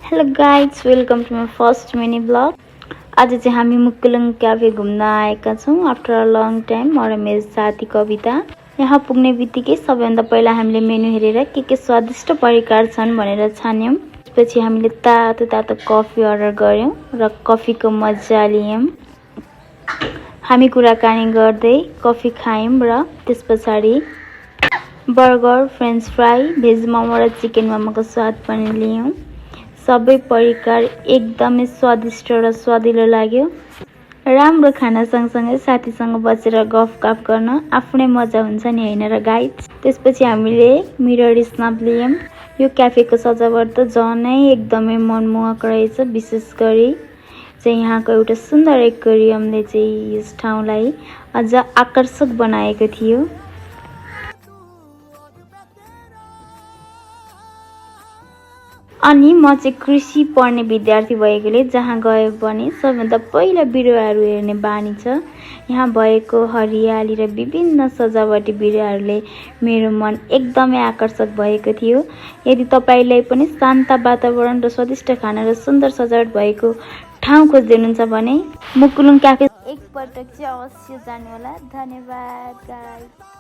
Hello guys, welcome to my first mini vlog. आज चाहिँ हामी मुकुलुङ क्याफे घुम्न आएका छौँ आफ्टर अ लङ टाइम। म र मेरो साथी कविता। यहाँ पुग्ने बित्तिकै सबैभन्दा पहिला हामीले मेनु हेरेर के स्वादिष्ट परिकार छन् भनेर छान्यौँ। त्यसपछि हामीले तातो तातो कफी अर्डर गर्यौँ र कफीको मजा लियौँ। हामी कुराकानी गर्दै कफी खायौँ र त्यस पछाडि burger, French fry, veg momo र चिकन मोमोको स्वाद पनि लियौँ। सबै परिकार एकदमै स्वादिष्ट र स्वादिलो लाग्यो। राम्रो खाना सँगसँगै साथीसँग बसेर गफगाफ गर्न आफ्नै मजा हुन्छ नि, हैन र गाइज। त्यसपछि हामीले मिरर स्न्याप लियौँ। यो क्याफेको सजावट त झनै एकदमै मनमोहक रहेछ। विशेष गरी चाहिँ यहाँको एउटा सुन्दर एक्वेरियमले चाहिँ यस ठाउँलाई अझ आकर्षक बनाएको थियो। अनि म चाहिँ कृषि पढ्ने विद्यार्थी भएकोले जहाँ गए पनि सबैभन्दा पहिला बिरुवाहरू हेर्ने बानी छ। यहाँ भएको हरियाली र विभिन्न सजावटी बिरुवाहरूले मेरो मन एकदमै आकर्षक भएको थियो। यदि तपाईलाई पनि शान्त वातावरण र स्वादिष्ट खाना र सुन्दर सजावट भएको ठाउँ खोज्दै हुनुहुन्छ भने मुकुलुङ क्याफे एकपटक चाहिँ अवश्य जानुहोला। धन्यवाद गाइस।